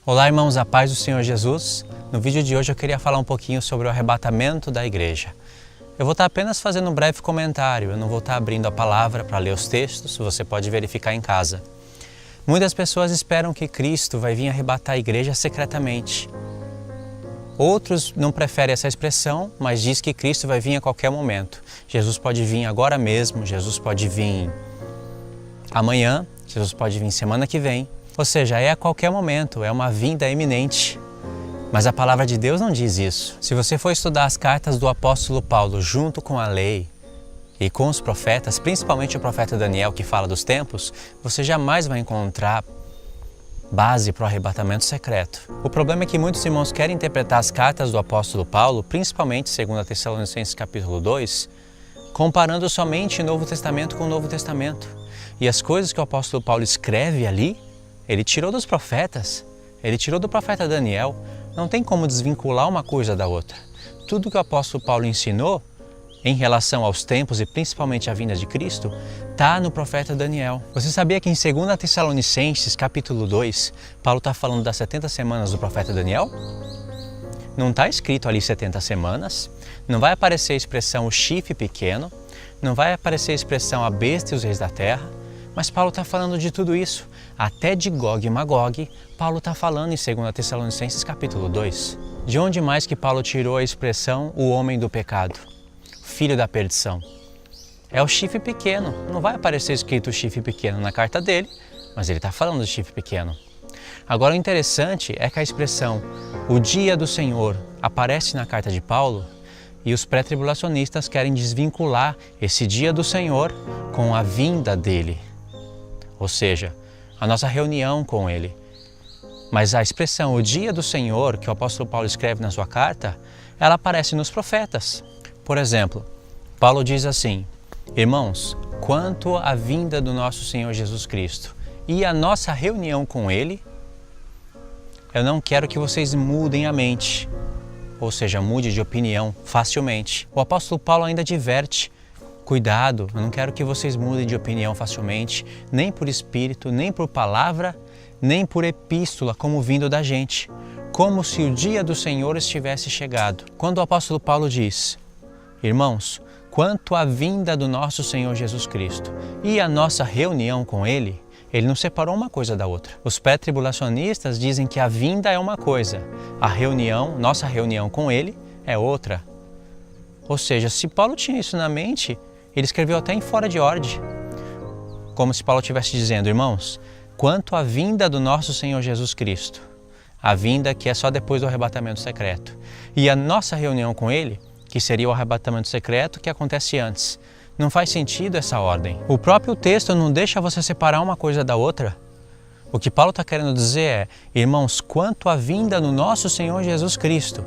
Olá, irmãos, a paz do Senhor Jesus. No vídeo de hoje eu queria falar um pouquinho sobre o arrebatamento da igreja. Eu vou estar apenas fazendo um breve comentário, eu não vou estar abrindo a palavra para ler os textos, você pode verificar em casa. Muitas pessoas esperam que Cristo vai vir arrebatar a igreja secretamente. Outros não preferem essa expressão, mas diz que Cristo vai vir a qualquer momento. Jesus pode vir agora mesmo, Jesus pode vir amanhã, Jesus pode vir semana que vem. Ou seja, é a qualquer momento, é uma vinda iminente. Mas a palavra de Deus não diz isso. Se você for estudar as cartas do apóstolo Paulo junto com a lei e com os profetas, principalmente o profeta Daniel que fala dos tempos, você jamais vai encontrar base para o arrebatamento secreto. O problema é que muitos irmãos querem interpretar as cartas do apóstolo Paulo, principalmente 2 Tessalonicenses capítulo 2, comparando somente o Novo Testamento com o Novo Testamento. E as coisas que o apóstolo Paulo escreve ali, ele tirou dos profetas, ele tirou do profeta Daniel. Não tem como desvincular uma coisa da outra. Tudo que o apóstolo Paulo ensinou em relação aos tempos e principalmente à vinda de Cristo, está no profeta Daniel. Você sabia que em 2 Tessalonicenses capítulo 2, Paulo está falando das 70 semanas do profeta Daniel? Não está escrito ali 70 semanas, não vai aparecer a expressão o chifre pequeno, não vai aparecer a expressão a besta e os reis da terra, mas Paulo está falando de tudo isso. Até de Gog e Magog, Paulo está falando em 2 Tessalonicenses capítulo 2. De onde mais que Paulo tirou a expressão o homem do pecado, filho da perdição? É o chifre pequeno. Não vai aparecer escrito o chifre pequeno na carta dele, mas ele está falando do chifre pequeno. Agora o interessante é que a expressão o dia do Senhor aparece na carta de Paulo e os pré-tribulacionistas querem desvincular esse dia do Senhor com a vinda dele. Ou seja, a nossa reunião com Ele. Mas a expressão o dia do Senhor, que o apóstolo Paulo escreve na sua carta, ela aparece nos profetas. Por exemplo, Paulo diz assim: irmãos, quanto à vinda do nosso Senhor Jesus Cristo e a nossa reunião com Ele, eu não quero que vocês mudem a mente, ou seja, mude de opinião facilmente. O apóstolo Paulo ainda adverte: cuidado, eu não quero que vocês mudem de opinião facilmente, nem por espírito, nem por palavra, nem por epístola, como vindo da gente, como se o dia do Senhor estivesse chegado. Quando o apóstolo Paulo diz: irmãos, quanto à vinda do nosso Senhor Jesus Cristo e a nossa reunião com Ele, ele não separou uma coisa da outra. Os pré-tribulacionistas dizem que a vinda é uma coisa, a reunião, nossa reunião com Ele, é outra. Ou seja, se Paulo tinha isso na mente, ele escreveu até em fora de ordem, como se Paulo estivesse dizendo: irmãos, quanto à vinda do nosso Senhor Jesus Cristo, a vinda que é só depois do arrebatamento secreto, e a nossa reunião com Ele, que seria o arrebatamento secreto que acontece antes. Não faz sentido essa ordem. O próprio texto não deixa você separar uma coisa da outra. O que Paulo está querendo dizer é: irmãos, quanto à vinda do nosso Senhor Jesus Cristo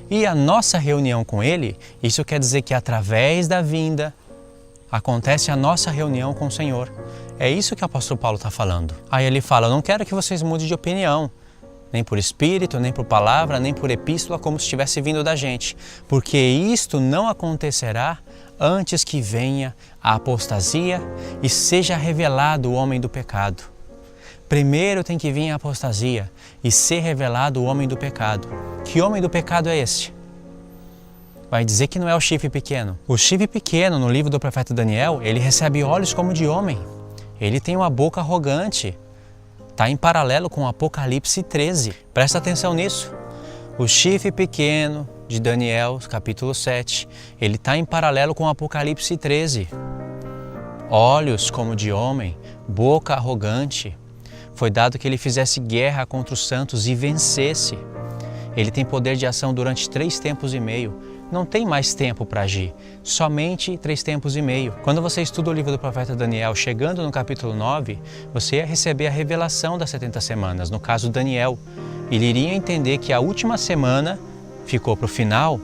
e a nossa reunião com Ele, isso quer dizer que através da vinda acontece a nossa reunião com o Senhor. É isso que o apóstolo Paulo está falando. Aí ele fala: eu não quero que vocês mudem de opinião, nem por espírito, nem por palavra, nem por epístola, como se estivesse vindo da gente, porque isto não acontecerá antes que venha a apostasia e seja revelado o homem do pecado. Primeiro tem que vir a apostasia e ser revelado o homem do pecado. Que homem do pecado é esse? Vai dizer que não é o chifre pequeno. O chifre pequeno, no livro do profeta Daniel, ele recebe olhos como de homem. Ele tem uma boca arrogante. Está em paralelo com Apocalipse 13. Presta atenção nisso. O chifre pequeno de Daniel, capítulo 7, ele está em paralelo com Apocalipse 13. Olhos como de homem, boca arrogante. Foi dado que ele fizesse guerra contra os santos e vencesse. Ele tem poder de ação durante 3 tempos e meio. Não tem mais tempo para agir, somente 3 tempos e meio. Quando você estuda o livro do profeta Daniel, chegando no capítulo 9, você ia receber a revelação das 70 semanas, no caso Daniel. Ele iria entender que a última semana ficou para o final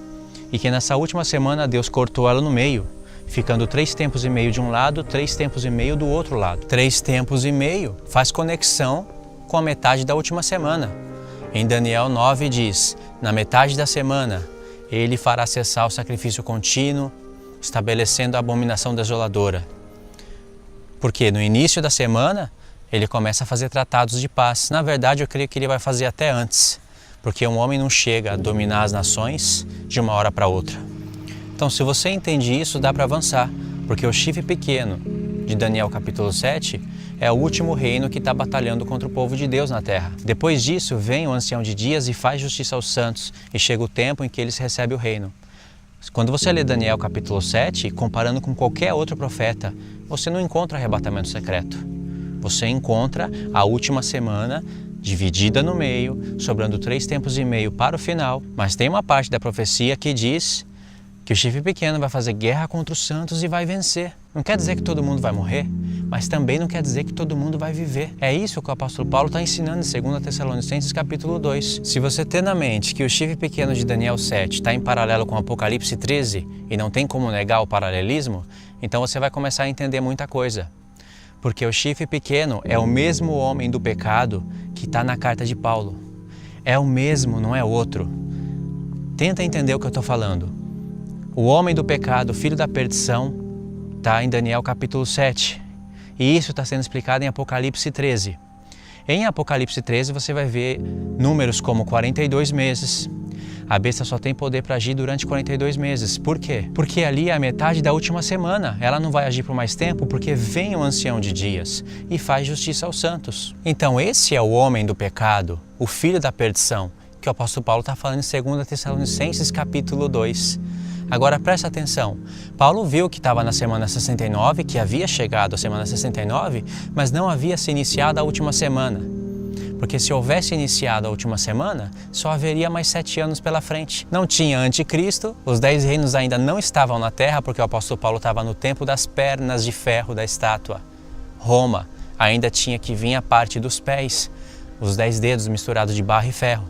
e que nessa última semana Deus cortou ela no meio, ficando 3 tempos e meio de um lado, 3 tempos e meio do outro lado. 3 tempos e meio faz conexão com a metade da última semana. Em Daniel 9 diz: na metade da semana, Ele fará cessar o sacrifício contínuo, estabelecendo a abominação desoladora. Porque no início da semana ele começa a fazer tratados de paz. Na verdade, eu creio que ele vai fazer até antes, porque um homem não chega a dominar as nações de uma hora para outra. Então, se você entende isso, dá para avançar, porque o chifre pequeno de Daniel capítulo 7 é o último reino que está batalhando contra o povo de Deus na terra. Depois disso, vem o ancião de dias e faz justiça aos santos, e chega o tempo em que eles recebem o reino. Quando você lê Daniel capítulo 7, comparando com qualquer outro profeta, você não encontra arrebatamento secreto. Você encontra a última semana dividida no meio, sobrando 3 tempos e meio para o final, mas tem uma parte da profecia que diz que o chifre pequeno vai fazer guerra contra os santos e vai vencer. Não quer dizer que todo mundo vai morrer, mas também não quer dizer que todo mundo vai viver. É isso que o apóstolo Paulo está ensinando em 2 Tessalonicenses capítulo 2. Se você ter na mente que o chifre pequeno de Daniel 7 está em paralelo com Apocalipse 13 e não tem como negar o paralelismo, então você vai começar a entender muita coisa. Porque o chifre pequeno é o mesmo homem do pecado que está na carta de Paulo. É o mesmo, não é outro. Tenta entender o que eu estou falando. O homem do pecado, filho da perdição, está em Daniel capítulo 7. E isso está sendo explicado em Apocalipse 13. Em Apocalipse 13 você vai ver números como 42 meses. A besta só tem poder para agir durante 42 meses. Por quê? Porque ali é a metade da última semana. Ela não vai agir por mais tempo porque vem o ancião de dias e faz justiça aos santos. Então esse é o homem do pecado, o filho da perdição, que o apóstolo Paulo está falando em 2 Tessalonicenses capítulo 2. Agora presta atenção, Paulo viu que estava na semana 69, que havia chegado a semana 69, mas não havia se iniciado a última semana. Porque se houvesse iniciado a última semana, só haveria mais 7 anos pela frente. Não tinha anticristo, os 10 reinos ainda não estavam na terra, porque o apóstolo Paulo estava no tempo das pernas de ferro da estátua. Roma ainda tinha que vir a parte dos pés, os 10 dedos misturados de barro e ferro.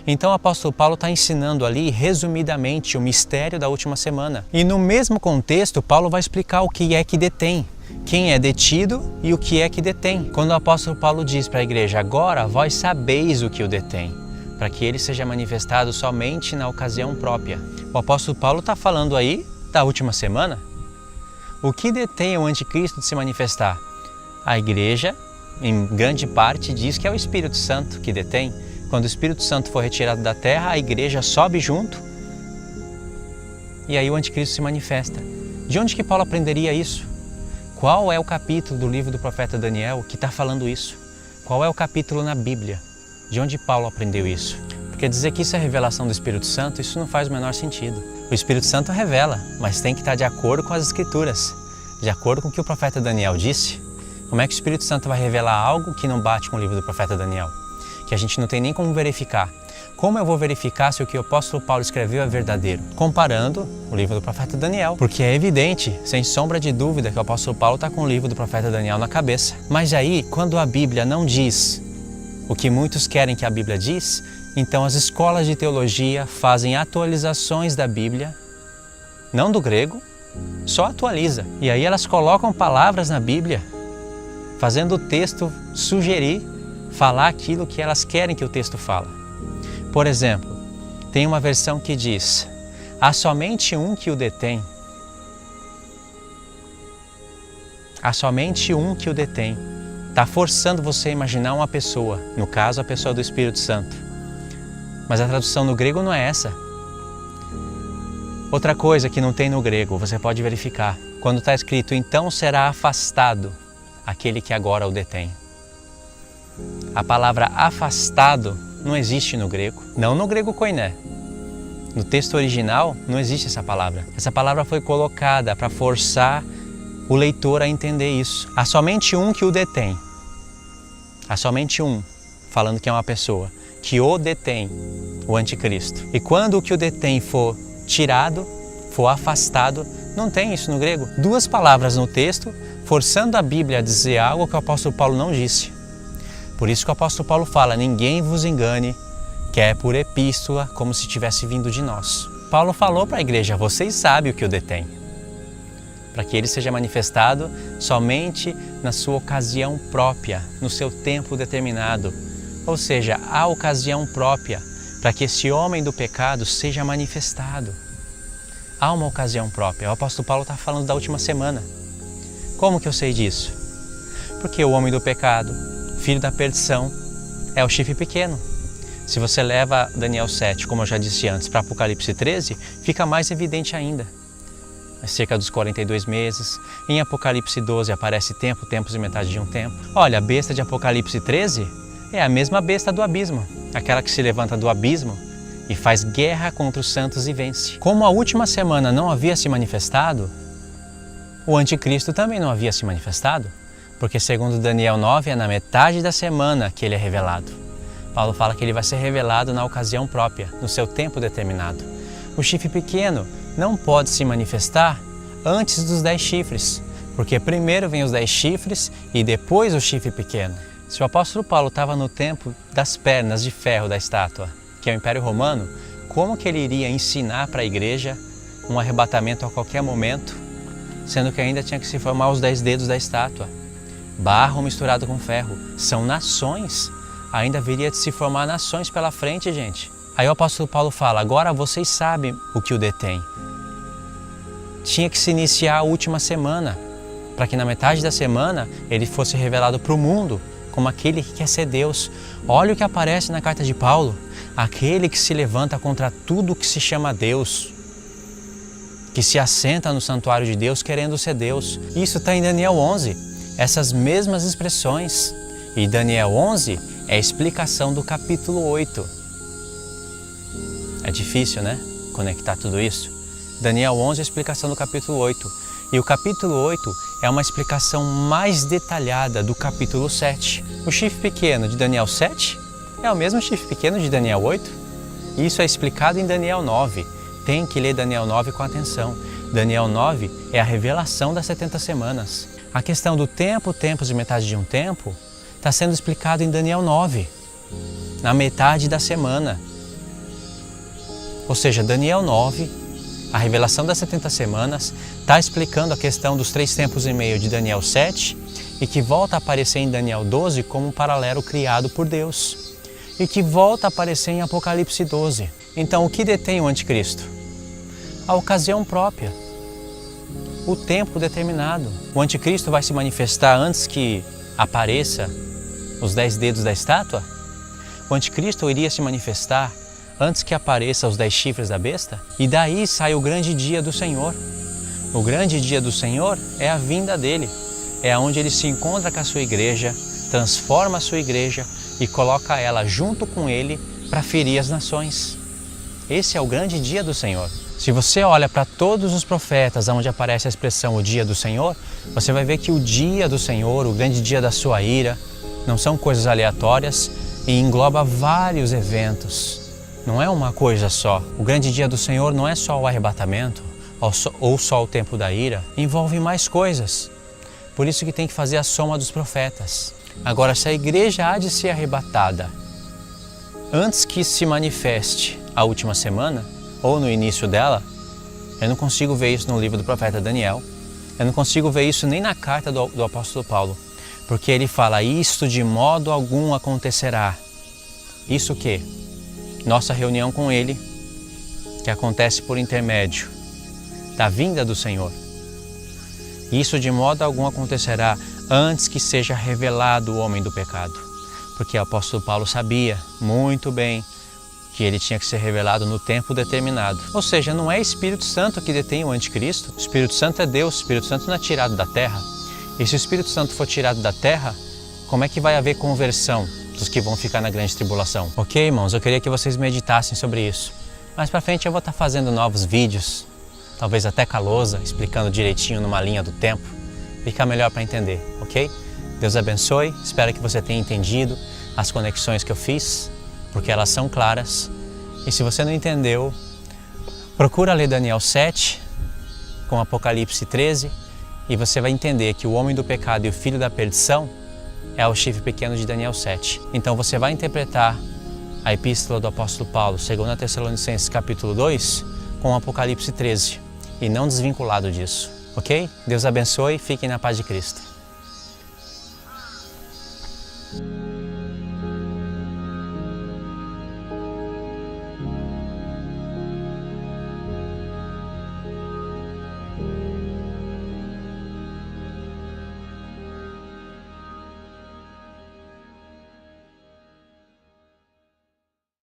Então o apóstolo Paulo está ensinando ali, resumidamente, o mistério da última semana. E no mesmo contexto, Paulo vai explicar o que é que detém, quem é detido e o que é que detém. Quando o apóstolo Paulo diz para a igreja, agora vós sabeis o que o detém, para que ele seja manifestado somente na ocasião própria. O apóstolo Paulo está falando aí da última semana. O que detém o anticristo de se manifestar? A igreja, em grande parte, diz que é o Espírito Santo que detém. Quando o Espírito Santo for retirado da terra, a igreja sobe junto e aí o anticristo se manifesta. De onde que Paulo aprenderia isso? Qual é o capítulo do livro do profeta Daniel que está falando isso? Qual é o capítulo na Bíblia? De onde Paulo aprendeu isso? Porque dizer que isso é revelação do Espírito Santo, isso não faz o menor sentido. O Espírito Santo revela, mas tem que estar de acordo com as Escrituras, de acordo com o que o profeta Daniel disse. Como é que o Espírito Santo vai revelar algo que não bate com o livro do profeta Daniel? Que a gente não tem nem como verificar. Como eu vou verificar se o que o apóstolo Paulo escreveu é verdadeiro? Comparando o livro do profeta Daniel. Porque é evidente, sem sombra de dúvida, que o apóstolo Paulo está com o livro do profeta Daniel na cabeça. Mas aí, quando a Bíblia não diz o que muitos querem que a Bíblia diz, então as escolas de teologia fazem atualizações da Bíblia, não do grego, só atualiza. E aí elas colocam palavras na Bíblia, fazendo o texto sugerir, falar aquilo que elas querem que o texto fala. Por exemplo, tem uma versão que diz, há somente um que o detém. Há somente um que o detém. Está forçando você a imaginar uma pessoa, no caso a pessoa do Espírito Santo. Mas a tradução no grego não é essa. Outra coisa que não tem no grego, você pode verificar. Quando está escrito, então será afastado aquele que agora o detém. A palavra afastado não existe no grego, não no grego koiné. No texto original não existe essa palavra. Essa palavra foi colocada para forçar o leitor a entender isso. Há somente um que o detém. Há somente um, falando que é uma pessoa, que o detém, o anticristo. E quando o que o detém for tirado, for afastado, não tem isso no grego. 2 palavras no texto, forçando a Bíblia a dizer algo que o apóstolo Paulo não disse. Por isso que o apóstolo Paulo fala, ninguém vos engane, que é por epístola, como se tivesse vindo de nós. Paulo falou para a igreja, vocês sabem o que o detém, para que ele seja manifestado somente na sua ocasião própria, no seu tempo determinado. Ou seja, a ocasião própria, para que esse homem do pecado seja manifestado. Há uma ocasião própria. O apóstolo Paulo está falando da última semana. Como que eu sei disso? Porque o homem do pecado, filho da perdição, é o chifre pequeno. Se você leva Daniel 7, como eu já disse antes, para Apocalipse 13, fica mais evidente ainda. É cerca dos 42 meses. Em Apocalipse 12 aparece tempo, tempos e metade de um tempo. Olha, a besta de Apocalipse 13 é a mesma besta do abismo, aquela que se levanta do abismo e faz guerra contra os santos e vence. Como a última semana não havia se manifestado, o anticristo também não havia se manifestado, porque segundo Daniel 9 é na metade da semana que ele é revelado. Paulo fala que ele vai ser revelado na ocasião própria, no seu tempo determinado. O chifre pequeno não pode se manifestar antes dos 10 chifres, porque primeiro vem os 10 chifres e depois o chifre pequeno. Se o apóstolo Paulo estava no tempo das pernas de ferro da estátua, que é o Império Romano, como que ele iria ensinar para a igreja um arrebatamento a qualquer momento, sendo que ainda tinha que se formar os 10 dedos da estátua? Barro misturado com ferro, são nações, ainda viria de se formar nações pela frente, gente. Aí o apóstolo Paulo fala, agora vocês sabem o que o detém. Tinha que se iniciar a última semana, para que na metade da semana ele fosse revelado para o mundo como aquele que quer ser Deus. Olha o que aparece na carta de Paulo, aquele que se levanta contra tudo que se chama Deus, que se assenta no santuário de Deus querendo ser Deus. Isso está em Daniel 11, essas mesmas expressões. E Daniel 11 é a explicação do capítulo 8. É difícil, né? Conectar tudo isso. Daniel 11 é a explicação do capítulo 8. E o capítulo 8 é uma explicação mais detalhada do capítulo 7. O chifre pequeno de Daniel 7 é o mesmo chifre pequeno de Daniel 8. E isso é explicado em Daniel 9. Tem que ler Daniel 9 com atenção. Daniel 9 é a revelação das 70 semanas. A questão do tempo, tempos e metade de um tempo está sendo explicado em Daniel 9, na metade da semana. Ou seja, Daniel 9, a revelação das 70 semanas, está explicando a questão dos 3 tempos e meio de Daniel 7 e que volta a aparecer em Daniel 12 como um paralelo criado por Deus e que volta a aparecer em Apocalipse 12. Então, o que detém o anticristo? A ocasião própria, o tempo determinado. O anticristo vai se manifestar antes que apareça os 10 dedos da estátua? O anticristo iria se manifestar antes que apareça os 10 chifres da besta? E daí sai o grande dia do Senhor. O grande dia do Senhor é a vinda dele. É onde ele se encontra com a sua igreja, transforma a sua igreja e coloca ela junto com ele para ferir as nações. Esse é o grande dia do Senhor. Se você olha para todos os profetas onde aparece a expressão o dia do Senhor, você vai ver que o dia do Senhor, o grande dia da sua ira, não são coisas aleatórias e engloba vários eventos. Não é uma coisa só. O grande dia do Senhor não é só o arrebatamento ou só o tempo da ira. Envolve mais coisas. Por isso que tem que fazer a soma dos profetas. Agora, se a igreja há de ser arrebatada antes que se manifeste a última semana, ou no início dela, eu não consigo ver isso no livro do profeta Daniel. Eu não consigo ver isso nem na carta do apóstolo Paulo. Porque ele fala, isto de modo algum acontecerá. Isso o quê? Nossa reunião com ele, que acontece por intermédio da vinda do Senhor. Isso de modo algum acontecerá antes que seja revelado o homem do pecado. Porque o apóstolo Paulo sabia muito bem que ele tinha que ser revelado no tempo determinado. Ou seja, não é Espírito Santo que detém o anticristo. O Espírito Santo é Deus, o Espírito Santo não é tirado da terra. E se o Espírito Santo for tirado da terra, como é que vai haver conversão dos que vão ficar na grande tribulação? Ok, irmãos, eu queria que vocês meditassem sobre isso. Mais pra frente eu vou estar fazendo novos vídeos, talvez até com a lousa, explicando direitinho numa linha do tempo. Fica melhor para entender, ok? Deus abençoe, espero que você tenha entendido as conexões que eu fiz, porque elas são claras. E se você não entendeu, procura ler Daniel 7 com Apocalipse 13 e você vai entender que o homem do pecado e o filho da perdição é o chifre pequeno de Daniel 7. Então você vai interpretar a epístola do apóstolo Paulo, 2 Tessalonicenses capítulo 2, com Apocalipse 13 e não desvinculado disso, ok? Deus abençoe e fiquem na paz de Cristo.